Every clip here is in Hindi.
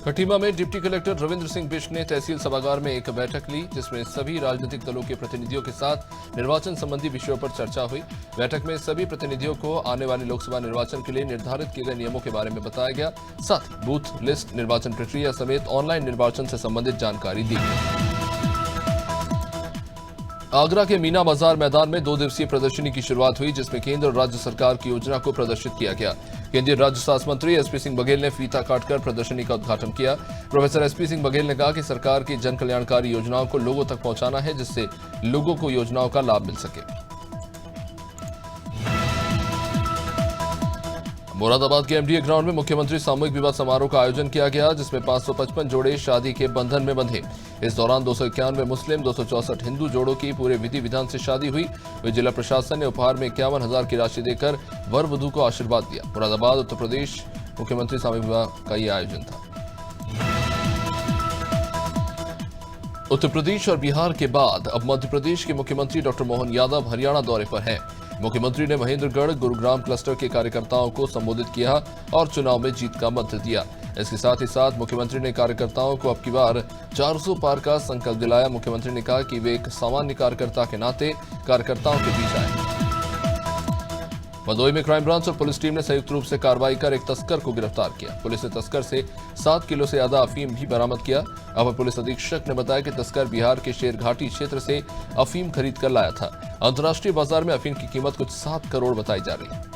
खटीमा में डिप्टी कलेक्टर रविंद्र सिंह बिष्ट ने तहसील सभागार में एक बैठक ली, जिसमें सभी राजनीतिक दलों के प्रतिनिधियों के साथ निर्वाचन संबंधी विषयों पर चर्चा हुई। बैठक में सभी प्रतिनिधियों को आने वाले लोकसभा निर्वाचन के लिए निर्धारित किए गए नियमों के बारे में बताया गया। साथ ही बूथ लिस्ट, निर्वाचन प्रक्रिया समेत ऑनलाइन निर्वाचन से संबंधित जानकारी दी गई। आगरा के मीना बाजार मैदान में 2 दिवसीय प्रदर्शनी की शुरुआत हुई, जिसमें केंद्र और राज्य सरकार की योजना को प्रदर्शित किया गया। केंद्रीय राज्य स्वास्थ्य मंत्री एसपी सिंह बघेल ने फीता काटकर प्रदर्शनी का उद्घाटन किया। प्रोफेसर एसपी सिंह बघेल ने कहा कि सरकार की जन कल्याणकारी योजनाओं को लोगों तक पहुंचाना है, जिससे लोगों को योजनाओं का लाभ मिल सके। मुरादाबाद के एमडीए ग्राउंड में मुख्यमंत्री सामूहिक विवाह समारोह का आयोजन किया गया, जिसमें 555 जोड़े शादी के बंधन में बंधे। इस दौरान 291 मुस्लिम, 264 हिंदू जोड़ों की पूरे विधि विधान से शादी हुई। वे जिला प्रशासन ने उपहार में 51,000 की राशि देकर वर वधू को आशीर्वाद दिया। मुरादाबाद, उत्तर प्रदेश मुख्यमंत्री सामूहिक विवाह का यह आयोजन था। उत्तर प्रदेश और बिहार के बाद अब मध्य प्रदेश के मुख्यमंत्री डॉक्टर मोहन यादव हरियाणा दौरे पर हैं। मुख्यमंत्री ने महेंद्रगढ़ गुरुग्राम क्लस्टर के कार्यकर्ताओं को संबोधित किया और चुनाव में जीत का मंत्र दिया। इसके साथ ही साथ मुख्यमंत्री ने कार्यकर्ताओं को अब की बार 400 पार का संकल्प दिलाया। मुख्यमंत्री ने कहा कि वे एक सामान्य कार्यकर्ता के नाते कार्यकर्ताओं के बीच आए। भदोही में क्राइम ब्रांच और पुलिस टीम ने संयुक्त रूप से कार्रवाई कर एक तस्कर को गिरफ्तार किया। पुलिस ने तस्कर से 7 किलो से ज्यादा अफीम भी बरामद किया। अपर पुलिस अधीक्षक ने बताया कि तस्कर बिहार के शेरघाटी क्षेत्र से अफीम खरीद कर लाया था। अंतर्राष्ट्रीय बाजार में अफीम की कीमत कुछ 7 करोड़ बताई जा रही है।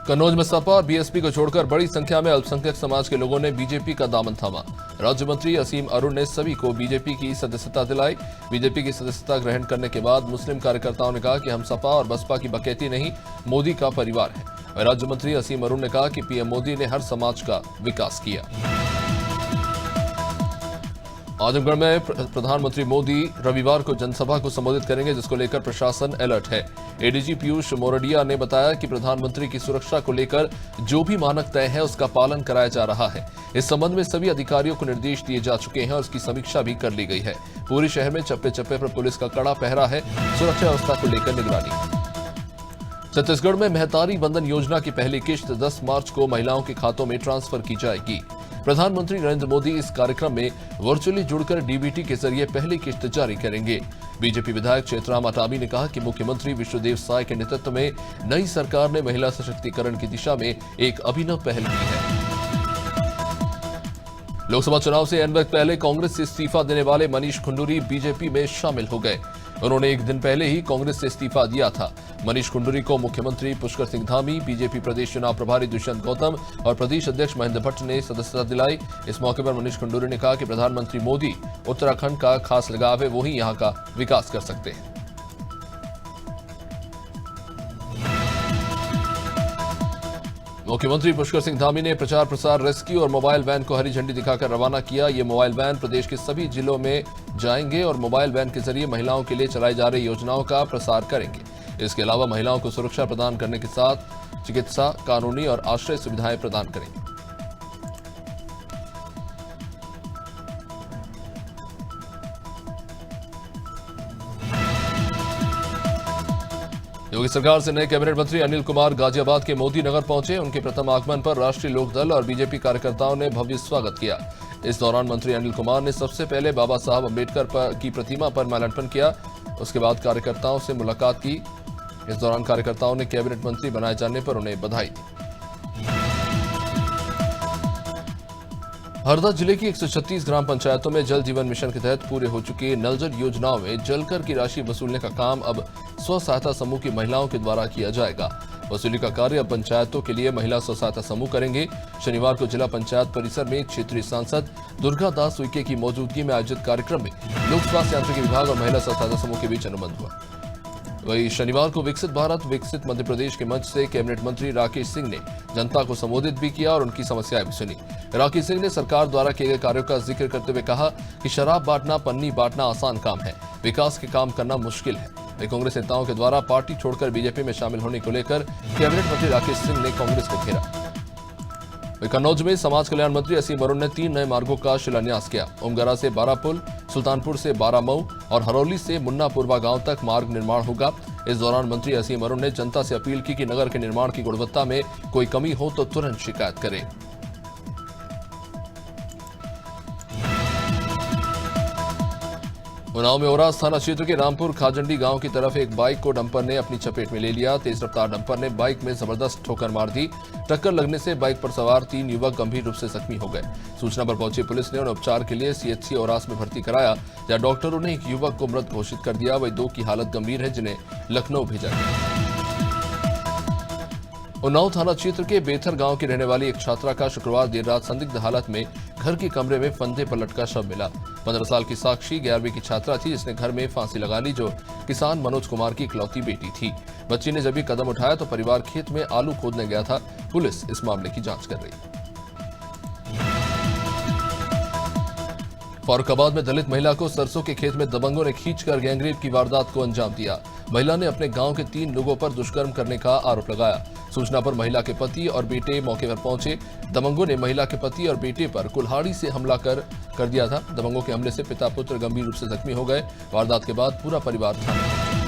कन्नौज में सपा और बीएसपी को छोड़कर बड़ी संख्या में अल्पसंख्यक समाज के लोगों ने बीजेपी का दामन थामा। राज्य मंत्री असीम अरुण ने सभी को बीजेपी की सदस्यता दिलाई। बीजेपी की सदस्यता ग्रहण करने के बाद मुस्लिम कार्यकर्ताओं ने कहा कि हम सपा और बसपा की बकैती नहीं, मोदी का परिवार है। राज्य मंत्री असीम अरुण ने कहा कि पीएम मोदी ने हर समाज का विकास किया। आजमगढ़ में प्रधानमंत्री मोदी रविवार को जनसभा को संबोधित करेंगे, जिसको लेकर प्रशासन अलर्ट है। एडीजी पीयूष मोरडिया ने बताया कि प्रधानमंत्री की सुरक्षा को लेकर जो भी मानक तय है उसका पालन कराया जा रहा है। इस संबंध में सभी अधिकारियों को निर्देश दिए जा चुके हैं और उसकी समीक्षा भी कर ली गई है। पूरे शहर में चप्पे चप्पे पर पुलिस का कड़ा पहरा है। सुरक्षा व्यवस्था को लेकर निगरानी। छत्तीसगढ़ में महतारी बंधन योजना की पहली किश्त 10 मार्च को महिलाओं के खातों में ट्रांसफर की जाएगी। प्रधानमंत्री नरेंद्र मोदी इस कार्यक्रम में वर्चुअली जुड़कर डीबीटी के जरिए पहली किश्त जारी करेंगे। बीजेपी विधायक चेतराम अटामी ने कहा कि मुख्यमंत्री विष्णुदेव साय के नेतृत्व में नई सरकार ने महिला सशक्तिकरण की दिशा में एक अभिनव पहल की है। लोकसभा चुनाव से एन वक्त पहले कांग्रेस से इस्तीफा देने वाले मनीष खुंडूरी बीजेपी में शामिल हो गए। उन्होंने एक दिन पहले ही कांग्रेस से इस्तीफा दिया था। मनीष खुंडूरी को मुख्यमंत्री पुष्कर सिंह धामी, बीजेपी प्रदेश चुनाव प्रभारी दुष्यंत गौतम और प्रदेश अध्यक्ष महेंद्र भट्ट ने सदस्यता दिलाई। इस मौके पर मनीष खुंडूरी ने कहा कि प्रधानमंत्री मोदी उत्तराखंड का खास लगाव है, वो ही यहां का विकास कर सकते हैं। मुख्यमंत्री पुष्कर सिंह धामी ने प्रचार प्रसार रेस्क्यू और मोबाइल वैन को हरी झंडी दिखाकर रवाना किया। ये मोबाइल वैन प्रदेश के सभी जिलों में जाएंगे और मोबाइल वैन के जरिए महिलाओं के लिए चलाई जा रही योजनाओं का प्रसार करेंगे। इसके अलावा महिलाओं को सुरक्षा प्रदान करने के साथ चिकित्सा, कानूनी और आश्रय सुविधाएं प्रदान करेंगे। योगी सरकार से नए कैबिनेट मंत्री अनिल कुमार गाजियाबाद के मोदी नगर पहुंचे। उनके प्रथम आगमन पर राष्ट्रीय लोकदल और बीजेपी कार्यकर्ताओं ने भव्य स्वागत किया। इस दौरान मंत्री अनिल कुमार ने सबसे पहले बाबा साहब अम्बेडकर की प्रतिमा पर माल्यार्पण किया। उसके बाद कार्यकर्ताओं से मुलाकात की। इस दौरान कार्यकर्ताओं ने कैबिनेट मंत्री बनाए जाने पर उन्हें बधाई दी। हरदा जिले की 136 ग्राम पंचायतों में जल जीवन मिशन के तहत पूरे हो चुकी नल जल योजनाओं में जलकर की राशि वसूलने का काम अब स्व सहायता समूह की महिलाओं के द्वारा किया जाएगा। वसूली का कार्य अब पंचायतों के लिए महिला स्व सहायता समूह करेंगे। शनिवार को जिला पंचायत परिसर में क्षेत्रीय सांसद दुर्गा दास उइके की मौजूदगी में आयोजित कार्यक्रम में लोक स्वास्थ्य यांत्रिकी विभाग और महिला स्व सहायता समूह के बीच अनुबंध हुआ। वहीं शनिवार को विकसित भारत विकसित मध्य प्रदेश के मंच से कैबिनेट मंत्री राकेश सिंह ने जनता को संबोधित भी किया और उनकी समस्याएं भी सुनी। राकेश सिंह ने सरकार द्वारा किए गए कार्यों का जिक्र करते हुए कहा कि शराब बांटना, पन्नी बांटना आसान काम है, विकास के काम करना मुश्किल है। वहीं कांग्रेस नेताओं के द्वारा पार्टी छोड़कर बीजेपी में शामिल होने को लेकर कैबिनेट मंत्री राकेश सिंह ने कांग्रेस को घेरा। कन्नौज में समाज कल्याण मंत्री असीम अरुण ने 3 नए मार्गों का शिलान्यास किया। ओमगरा से बारापुल, सुल्तानपुर से बारामऊ और हरौली से मुन्नापुरवा गांव तक मार्ग निर्माण होगा। इस दौरान मंत्री असीम अरुण ने जनता से अपील की कि नगर के निर्माण की गुणवत्ता में कोई कमी हो तो तुरंत शिकायत करें। उन्नाव में ओरास थाना क्षेत्र के रामपुर खाजंडी गांव की तरफ एक बाइक को डंपर ने अपनी चपेट में ले लिया। तेज रफ्तार डंपर ने बाइक में जबरदस्त ठोकर मार दी। टक्कर लगने से बाइक पर सवार 3 युवक गंभीर रूप से जख्मी हो गए। सूचना पर पहुंची पुलिस ने उन्हें उपचार के लिए सीएचसी ओरास में भर्ती कराया, जहां डॉक्टरों ने एक युवक को मृत घोषित कर दिया। वहीं 2 की हालत गंभीर है, जिन्हें लखनऊ भेजा गया। उन्नाव थाना क्षेत्र के बेथर गांव की रहने वाली एक छात्रा का शुक्रवार देर रात संदिग्ध हालत में घर के कमरे में फंदे पर लटका शव मिला। 15 साल की साक्षी 11वीं की छात्रा थी, जिसने घर में फांसी लगा ली, जो किसान मनोज कुमार की इकलौती बेटी थी। बच्ची ने जब ये कदम उठाया तो परिवार खेत में आलू खोदने गया था। पुलिस इस मामले की जांच कर रही है। फर्रुखाबाद में दलित महिला को सरसों के खेत में दबंगों ने खींचकर गैंगरेप की वारदात को अंजाम दिया। महिला ने अपने गांव के 3 लोगों पर दुष्कर्म करने का आरोप लगाया। सूचना पर महिला के पति और बेटे मौके पर पहुंचे। दबंगों ने महिला के पति और बेटे पर कुल्हाड़ी से हमला कर दिया था। दबंगों के हमले से पिता पुत्र गंभीर रूप से जख्मी हो गए। वारदात के बाद पूरा परिवार थाने पहुंचा।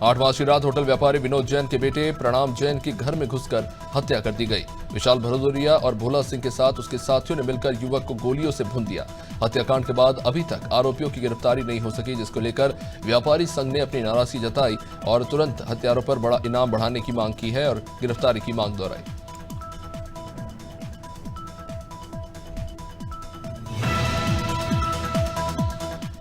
8 मार्च की रात होटल व्यापारी विनोद जैन के बेटे प्रणाम जैन की घर में घुसकर हत्या कर दी गई। विशाल भदौरिया और भोला सिंह के साथ उसके साथियों ने मिलकर युवक को गोलियों से भून दिया। हत्याकांड के बाद अभी तक आरोपियों की गिरफ्तारी नहीं हो सकी, जिसको लेकर व्यापारी संघ ने अपनी नाराजगी जताई और तुरंत हत्यारों पर बड़ा इनाम बढ़ाने की मांग की है और गिरफ्तारी की मांग दोहराई।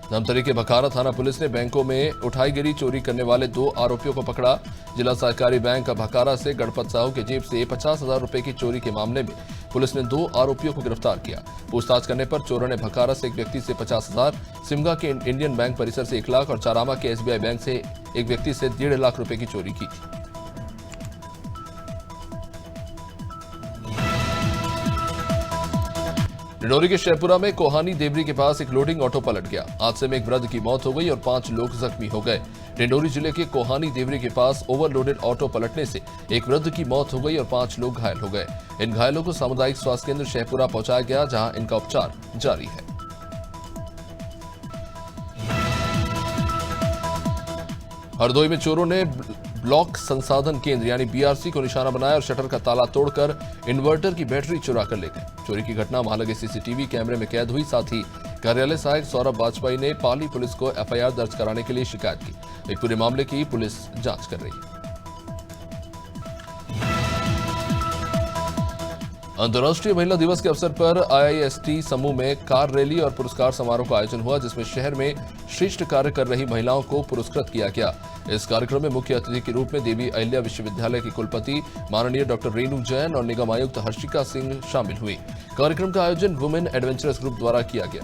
धमतरी के भखारा थाना पुलिस ने बैंकों में उठाईगिरी चोरी करने वाले 2 आरोपियों को पकड़ा। जिला सहकारी बैंक भखारा से गणपत साहू के जेब से 50,000 रुपए की चोरी के मामले में पुलिस ने 2 आरोपियों को गिरफ्तार किया। पूछताछ करने पर चोरों ने भखारा से एक व्यक्ति से 50,000, सिमगा के इंडियन बैंक परिसर से 1 लाख और चारामा के SBI बैंक से एक व्यक्ति से 1.5 लाख रुपए की चोरी की थी। डिंडोरी के शेरपुरा में कोहानी देवरी के पास एक लोडिंग ऑटो पलट गया। हादसे में एक वृद्ध की मौत हो गई और 5 लोग जख्मी हो गए। डिंडोरी जिले के कोहानी देवरी के पास ओवरलोडेड ऑटो पलटने से एक वृद्ध की मौत हो गई और 5 लोग घायल हो गए। इन घायलों को सामुदायिक स्वास्थ्य केंद्र शेरपुरा पहुंचाया गया, जहां इनका उपचार जारी है। हरदोई में चोरों ने ब्लॉक संसाधन केंद्र यानी BRC को निशाना बनाया और शटर का ताला तोड़कर इन्वर्टर की बैटरी चुरा कर ले गए। चोरी की घटना महालगे CCTV कैमरे में कैद हुई। साथ ही कार्यालय सहायक सौरभ वाजपेयी ने पाली पुलिस को FIR दर्ज कराने के लिए शिकायत की। एक पूरे मामले की पुलिस जांच कर रही है। अंतर्राष्ट्रीय महिला दिवस के अवसर पर IIST समूह में कार रैली और पुरस्कार समारोह का आयोजन हुआ, जिसमें शहर में श्रेष्ठ कार्य कर रही महिलाओं को पुरस्कृत किया गया। इस कार्यक्रम में मुख्य अतिथि के रूप में देवी अहिल्या विश्वविद्यालय की कुलपति माननीय डॉक्टर रेणु जैन और निगम आयुक्त हर्षिका सिंह शामिल हुई। कार्यक्रम का आयोजन वुमेन एडवेंचरस ग्रुप द्वारा किया गया।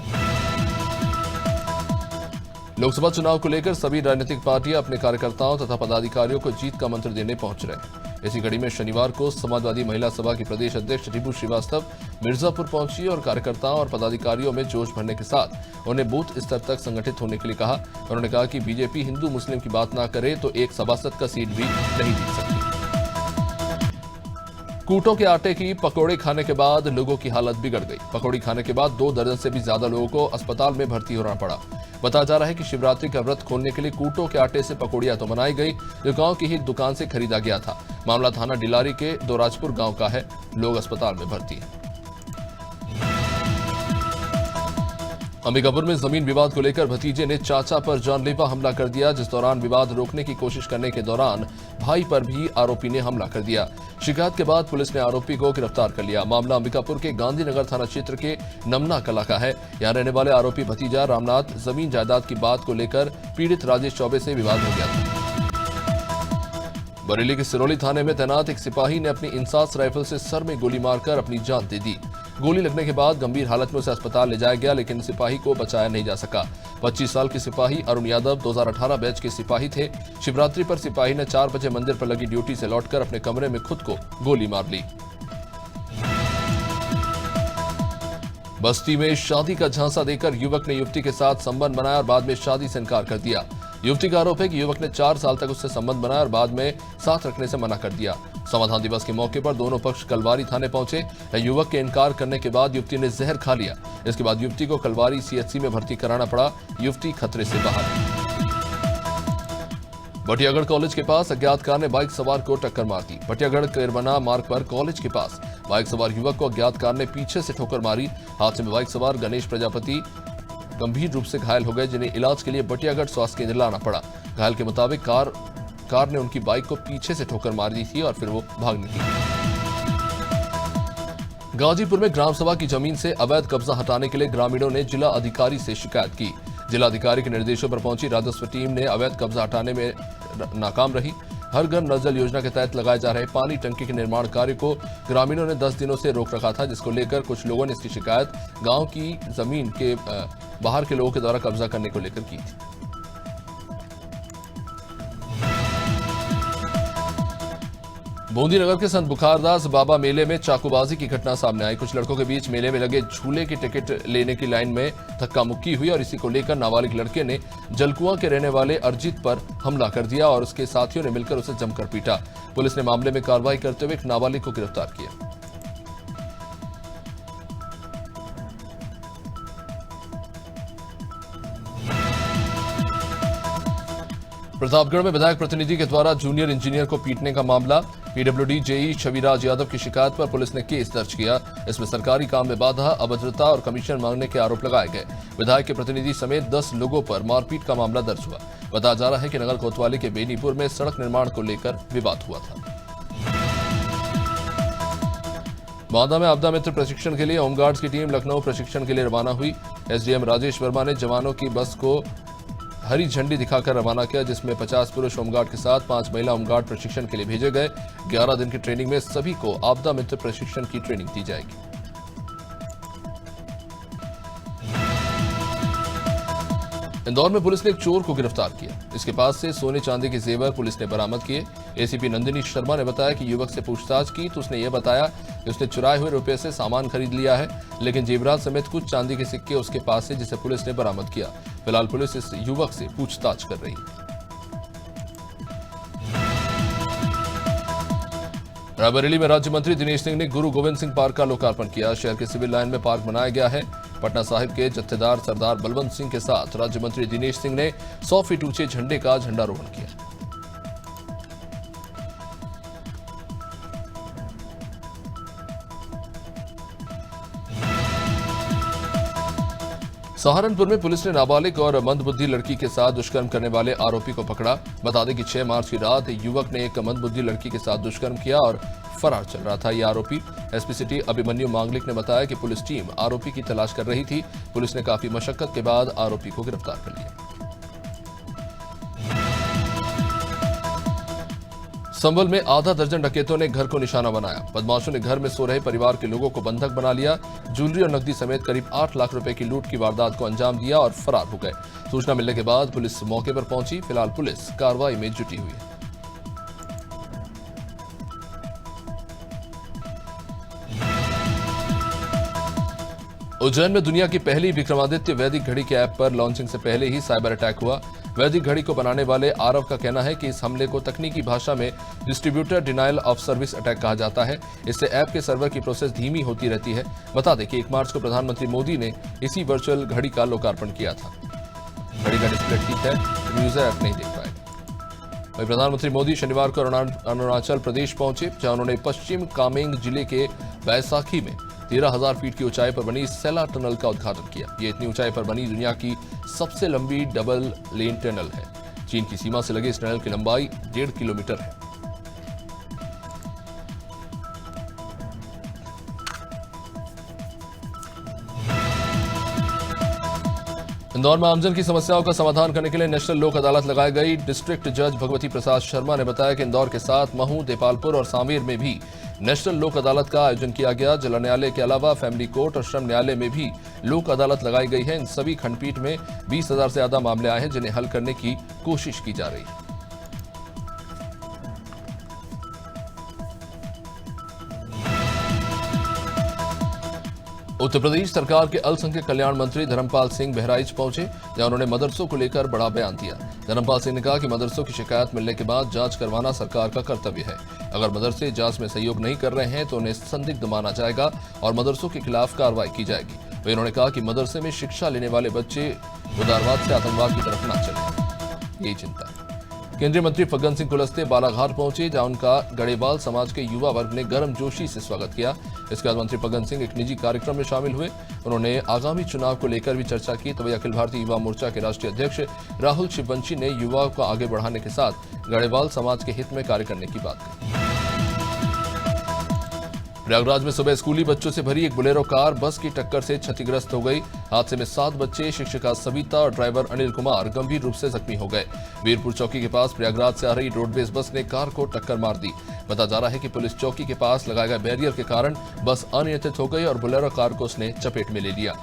लोकसभा चुनाव को लेकर सभी राजनीतिक पार्टियां अपने कार्यकर्ताओं तथा पदाधिकारियों को जीत का मंत्र देने पहुंच रहे। इसी कड़ी में शनिवार को समाजवादी महिला सभा की प्रदेश अध्यक्ष रिबू श्रीवास्तव मिर्जापुर पहुंची और कार्यकर्ताओं और पदाधिकारियों में जोश भरने के साथ उन्हें बूथ स्तर तक संगठित होने के लिए कहा। उन्होंने कहा कि बीजेपी हिंदू मुस्लिम की बात ना करे तो एक सभासद का सीट भी नहीं जीत सकती। कूटों के आटे की पकौड़े खाने के बाद लोगों की हालत बिगड़ गई। पकौड़ी खाने के बाद 2 दर्जन से भी ज्यादा लोगों को अस्पताल में भर्ती होना पड़ा। बताया जा रहा है कि शिवरात्रि का व्रत खोलने के लिए कूटों के आटे से पकौड़ियां तो बनाई गई, जो गांव की ही दुकान से खरीदा गया था। मामला थाना डिलारी के दोराजपुर गांव का है। लोग अस्पताल में भर्ती हैं। अंबिकापुर में जमीन विवाद को लेकर भतीजे ने चाचा पर जानलेवा हमला कर दिया, जिस दौरान विवाद रोकने की कोशिश करने के दौरान भाई पर भी आरोपी ने हमला कर दिया। शिकायत के बाद पुलिस ने आरोपी को गिरफ्तार कर लिया। मामला अंबिकापुर के गांधीनगर थाना क्षेत्र के नमना कला का है। यहां रहने वाले आरोपी भतीजा रामनाथ जमीन जायदाद की बात को लेकर पीड़ित राजेश चौबे से विवाद हो गया था। बरेली के सिरौली थाने में तैनात एक सिपाही ने अपनी इंसास राइफल से सर में गोली मारकर अपनी जान दे दी। गोली लगने के बाद गंभीर हालत में उसे अस्पताल ले जाया गया, लेकिन सिपाही को बचाया नहीं जा सका। 25 साल के सिपाही अरुण यादव 2018 बैच के सिपाही थे। शिवरात्रि पर सिपाही ने 4 बजे मंदिर पर लगी ड्यूटी से लौटकर अपने कमरे में खुद को गोली मार ली। बस्ती में शादी का झांसा देकर युवक ने युवती के साथ संबंध बनाया और बाद में शादी से इनकार कर दिया। युवती का आरोप है कि युवक ने 4 साल तक उससे संबंध बनाया और बाद में साथ रखने से मना कर दिया। समाधान दिवस के मौके पर दोनों पक्ष कलवारी थाने पहुंचे। युवक के इनकार करने के बाद युवती ने जहर खा लिया। इसके बाद युवती को कलवारी CHC में भर्ती कराना पड़ा। युवती खतरे से बाहर। भटियागढ़ कॉलेज के पास अज्ञात कार ने बाइक सवार को टक्कर मार दी। भटियागढ़ केरबना मार्ग पर कॉलेज के पास बाइक सवार युवक को अज्ञात कार ने पीछे से ठोकर मारी। हादसे में बाइक सवार गणेश प्रजापति गंभीर रूप से घायल हो गए, जिन्हें इलाज के लिए भटियागढ़ स्वास्थ्य केंद्र लाना पड़ा। घायल के मुताबिक कार ने उनकी बाइक को पीछे से ठोकर मार दी थी और फिर वो भाग निकली। गाजीपुर में ग्राम सभा की जमीन से अवैध कब्जा हटाने के लिए ग्रामीणों ने जिला अधिकारी से शिकायत की। जिला अधिकारी के निर्देशों पर पहुंची राजस्व टीम ने अवैध कब्जा हटाने में नाकाम रही। हर घर नल जल योजना के तहत लगाए जा रहे पानी टंकी के निर्माण कार्य को ग्रामीणों ने 10 दिनों से रोक रखा था, जिसको लेकर कुछ लोगों ने इसकी शिकायत गांव की जमीन के बाहर के लोगों के द्वारा कब्जा करने को लेकर की थी। बूंदी नगर के संत बुखारदास बाबा मेले में चाकूबाजी की घटना सामने आई। कुछ लड़कों के बीच मेले में लगे झूले की टिकट लेने की लाइन में धक्का मुक्की हुई और इसी को लेकर नाबालिग लड़के ने जलकुआं के रहने वाले अरजीत पर हमला कर दिया और उसके साथियों ने मिलकर उसे जमकर पीटा। पुलिस ने मामले में कार्रवाई करते हुए एक नाबालिग को गिरफ्तार किया। प्रतापगढ़ में विधायक प्रतिनिधि के द्वारा जूनियर इंजीनियर को पीटने का मामला। पीडब्ल्यूडी जेई छविराज यादव की शिकायत पर पुलिस ने केस दर्ज किया। इसमें सरकारी काम में बाधा, अभद्रता और कमीशन मांगने के आरोप लगाए गए। विधायक के प्रतिनिधि समेत 10 लोगों पर मारपीट का मामला दर्ज हुआ। बताया जा रहा है कि नगर कोतवाली के बेनीपुर में सड़क निर्माण को लेकर विवाद हुआ था। बांदा में आपदा मित्र प्रशिक्षण के लिए होमगार्ड्स की टीम लखनऊ प्रशिक्षण के लिए रवाना हुई। एसडीएम राजेश वर्मा ने जवानों की बस को हरी झंडी दिखाकर रवाना किया, जिसमें 50 पुरुष होमगार्ड के साथ 5 महिला होमगार्ड प्रशिक्षण के लिए भेजे गए। 11 दिन की ट्रेनिंग में सभी को आपदा मित्र प्रशिक्षण की ट्रेनिंग दी जाएगी। इंदौर में पुलिस ने एक चोर को गिरफ्तार किया। इसके पास से सोने चांदी के जेवर पुलिस ने बरामद किए। एसीपी नंदिनी शर्मा ने बताया कि युवक से पूछताछ की तो उसने यह बताया कि उसने चुराए हुए रुपए से सामान खरीद लिया है, लेकिन जेवरात समेत कुछ चांदी के सिक्के उसके पास से, जिसे पुलिस ने बरामद किया। फिलहाल पुलिस इस युवक से पूछताछ कर रही है। रायबरेली में राज्य मंत्री दिनेश सिंह ने गुरु गोविंद सिंह पार्क का लोकार्पण किया। शहर के सिविल लाइन में पार्क बनाया गया है। पटना साहिब के जत्थेदार सरदार बलवंत सिंह के साथ राज्य मंत्री दिनेश सिंह ने 100 फीट ऊंचे झंडे का झंडारोहण किया। सहारनपुर में पुलिस ने नाबालिग और मंदबुद्धि लड़की के साथ दुष्कर्म करने वाले आरोपी को पकड़ा। बता दें कि 6 मार्च की रात युवक ने एक मंदबुद्धि लड़की के साथ दुष्कर्म किया और फरार चल रहा था। यह आरोपी एसपी सिटी अभिमन्यु मांगलिक ने बताया कि पुलिस टीम आरोपी की तलाश कर रही थी। पुलिस ने काफी मशक्कत के बाद आरोपी को गिरफ्तार कर लिया। संभल में आधा दर्जन डकैतों ने घर को निशाना बनाया। बदमाशों ने घर में सो रहे परिवार के लोगों को बंधक बना लिया। ज्वेलरी और नकदी समेत करीब 8 लाख रुपए की लूट की वारदात को अंजाम दिया और फरार हो गए। सूचना मिलने के बाद पुलिस मौके पर पहुंची। फिलहाल पुलिस कार्रवाई में जुटी हुई है। उज्जैन में दुनिया की पहली विक्रमादित्य वैदिक घड़ी के ऐप पर लॉन्चिंग से पहले ही साइबर अटैक हुआ। वैदिक घड़ी को बनाने वाले आरव का कहना है कि इस हमले को तकनीकी भाषा में distributor denial of service attack कहा जाता है। इससे ऐप के सर्वर की प्रोसेस धीमी होती रहती है। बता दें कि 1 मार्च को प्रधानमंत्री मोदी ने इसी वर्चुअल घड़ी का लोकार्पण किया था। घड़ी का डिस्प्ले ठीक है, यूजर ऐप नहीं देख पाएगा। वहीं प्रधानमंत्री मोदी शनिवार को अरुणाचल प्रदेश पहुंचे, जहां उन्होंने पश्चिम कामेंग जिले के बैसाखी में 13,000 फीट की ऊंचाई पर बनी सेला टनल का उद्घाटन किया। ये इतनी ऊंचाई पर बनी दुनिया की सबसे लंबी डबल लेन टनल है। चीन की सीमा से लगे इस टनल की लंबाई 1.5 किलोमीटर है। इंदौर में आमजन की समस्याओं का समाधान करने के लिए नेशनल लोक अदालत लगाई गई। डिस्ट्रिक्ट जज भगवती प्रसाद शर्मा ने बताया कि इंदौर के साथ महू, देपालपुर और सांवेर में भी नेशनल लोक अदालत का आयोजन किया गया। जिला न्यायालय के अलावा फैमिली कोर्ट और श्रम न्यायालय में भी लोक अदालत लगाई गई है। इन सभी खंडपीठ में 20,000 से ज्यादा मामले आए हैं, जिन्हें हल करने की कोशिश की जा रही है। उत्तर प्रदेश सरकार के अल्पसंख्यक कल्याण मंत्री धर्मपाल सिंह बहराइच पहुंचे, जहां उन्होंने मदरसों को लेकर बड़ा बयान दिया। धर्मपाल सिंह ने कहा कि मदरसों की शिकायत मिलने के बाद जांच करवाना सरकार का कर्तव्य है। अगर मदरसे जांच में सहयोग नहीं कर रहे हैं तो उन्हें संदिग्ध माना जाएगा और मदरसों के खिलाफ कार्रवाई की जाएगी। वहीं उन्होंने कहा कि मदरसे में शिक्षा लेने वाले बच्चे उदारवाद से आतंकवाद की तरफ न चले, यही चिंता है। केंद्रीय मंत्री फग्गन सिंह कुलस्ते बालाघाट पहुंचे, जहां उनका गढ़ेवाल समाज के युवा वर्ग ने गर्मजोशी से स्वागत किया। इसके बाद मंत्री फग्गन सिंह एक निजी कार्यक्रम में शामिल हुए। उन्होंने आगामी चुनाव को लेकर भी चर्चा की। तभी अखिल भारतीय युवा मोर्चा के राष्ट्रीय अध्यक्ष राहुल शिववंशी ने युवाओं को आगे बढ़ाने के साथ गढ़ेवाल समाज के हित में कार्य करने की बात कही। प्रयागराज में सुबह स्कूली बच्चों से भरी एक बोलेरो कार बस की टक्कर से क्षतिग्रस्त हो गई। हादसे में 7 बच्चे, शिक्षिका सविता और ड्राइवर अनिल कुमार गंभीर रूप से जख्मी हो गए। वीरपुर चौकी के पास प्रयागराज से आ रही रोडवेज बस ने कार को टक्कर मार दी। बताया जा रहा है कि पुलिस चौकी के पास लगाए गए बैरियर के कारण बस अनियंत्रित हो गई और बोलेरो कार को उसने चपेट में ले लिया।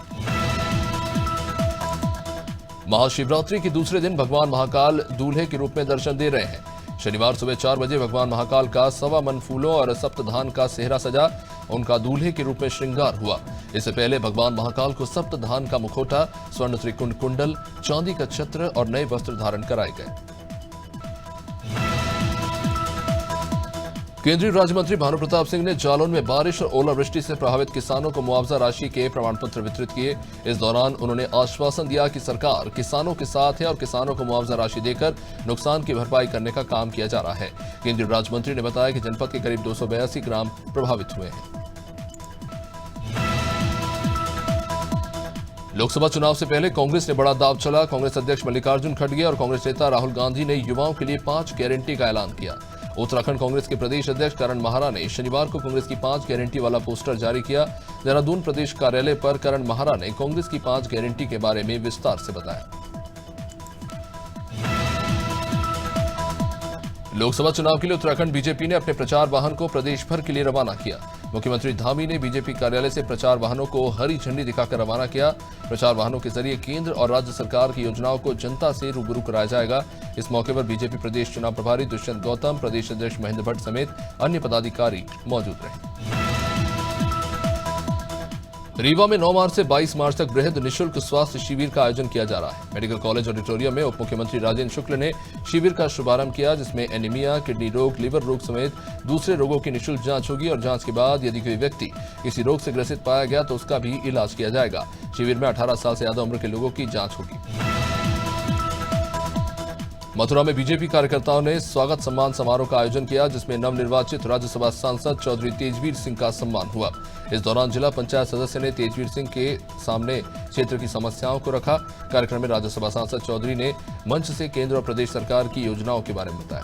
महाशिवरात्रि के दूसरे दिन भगवान महाकाल दूल्हे के रूप में दर्शन दे रहे हैं। शनिवार सुबह 4 बजे भगवान महाकाल का 1.25 मन फूलों और सप्तधान का सेहरा सजा, उनका दूल्हे के रूप में श्रृंगार हुआ। इससे पहले भगवान महाकाल को सप्तधान का मुखौटा, स्वर्ण त्रिकुंड कुंडल, चांदी का छत्र और नए वस्त्र धारण कराए गए। केंद्रीय राज्य मंत्री भानु प्रताप सिंह ने जालौन में बारिश और ओलावृष्टि से प्रभावित किसानों को मुआवजा राशि के प्रमाण पत्र वितरित किए। इस दौरान उन्होंने आश्वासन दिया कि सरकार किसानों के साथ है और किसानों को मुआवजा राशि देकर नुकसान की भरपाई करने का काम किया जा रहा है। केंद्रीय राज्य मंत्री ने बताया कि जनपद के करीब 282 ग्राम प्रभावित हुए हैं। लोकसभा चुनाव से पहले कांग्रेस ने बड़ा दांव चला। कांग्रेस अध्यक्ष मल्लिकार्जुन खड़गे और कांग्रेस नेता राहुल गांधी ने युवाओं के लिए 5 गारंटी का ऐलान किया। उत्तराखंड कांग्रेस के प्रदेश अध्यक्ष करण माहरा ने शनिवार को कांग्रेस की 5 गारंटी वाला पोस्टर जारी किया। देहरादून प्रदेश कार्यालय पर करण माहरा ने कांग्रेस की 5 गारंटी के बारे में विस्तार से बताया। लोकसभा चुनाव के लिए उत्तराखंड बीजेपी ने अपने प्रचार वाहन को प्रदेश भर के लिए रवाना किया। मुख्यमंत्री धामी ने बीजेपी कार्यालय से प्रचार वाहनों को हरी झंडी दिखाकर रवाना किया। प्रचार वाहनों के जरिए केंद्र और राज्य सरकार की योजनाओं को जनता से रूबरू कराया जाएगा। इस मौके पर बीजेपी प्रदेश चुनाव प्रभारी दुष्यंत गौतम, प्रदेश अध्यक्ष महेंद्र भट्ट समेत अन्य पदाधिकारी मौजूद रहे। रीवा में 9 मार्च से 22 मार्च तक बृहद निःशुल्क स्वास्थ्य शिविर का आयोजन किया जा रहा है। मेडिकल कॉलेज ऑडिटोरियम में उप मुख्यमंत्री राजेंद्र शुक्ल ने शिविर का शुभारंभ किया, जिसमें एनीमिया, किडनी रोग, लिवर रोग समेत दूसरे रोगों की निःशुल्क जांच होगी और जांच के बाद यदि कोई व्यक्ति किसी रोग से ग्रसित पाया गया तो उसका भी इलाज किया जाएगा। शिविर में 18 साल से ज्यादा उम्र के लोगों की जांच होगी। मथुरा में बीजेपी कार्यकर्ताओं ने स्वागत सम्मान समारोह का आयोजन किया, जिसमें नवनिर्वाचित राज्यसभा सांसद चौधरी तेजवीर सिंह का सम्मान हुआ। इस दौरान जिला पंचायत सदस्य ने तेजवीर सिंह के सामने क्षेत्र की समस्याओं को रखा। कार्यक्रम में राज्यसभा सांसद चौधरी ने मंच से केंद्र और प्रदेश सरकार की योजनाओं के बारे में बताया।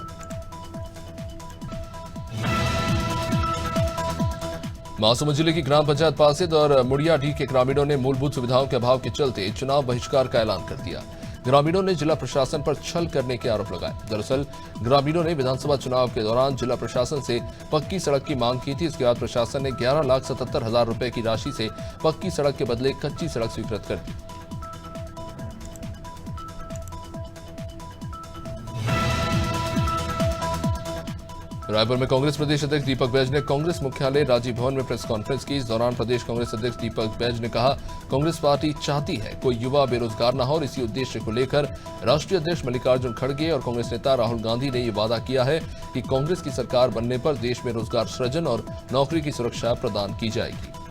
महासमुंद जिले की ग्राम पंचायत पासेद और मुड़ियाडीह के ग्रामीणों ने मूलभूत सुविधाओं के अभाव के चलते चुनाव बहिष्कार का ऐलान कर दिया। ग्रामीणों ने जिला प्रशासन पर छल करने के आरोप लगाए। दरअसल ग्रामीणों ने विधानसभा चुनाव के दौरान जिला प्रशासन से पक्की सड़क की मांग की थी। इसके बाद प्रशासन ने 11,77,000 रुपए की राशि से पक्की सड़क के बदले कच्ची सड़क स्वीकृत कर दी। रायपुर में कांग्रेस प्रदेश अध्यक्ष दीपक बैज ने कांग्रेस मुख्यालय राजीव भवन में प्रेस कॉन्फ्रेंस की। इस दौरान प्रदेश कांग्रेस अध्यक्ष दीपक बैज ने कहा, कांग्रेस पार्टी चाहती है कोई युवा बेरोजगार न हो और इसी उद्देश्य को लेकर राष्ट्रीय अध्यक्ष मल्लिकार्जुन खड़गे और कांग्रेस नेता राहुल गांधी ने ये वादा किया है कि कांग्रेस की सरकार बनने पर देश में रोजगार सृजन और नौकरी की सुरक्षा प्रदान की जाएगी।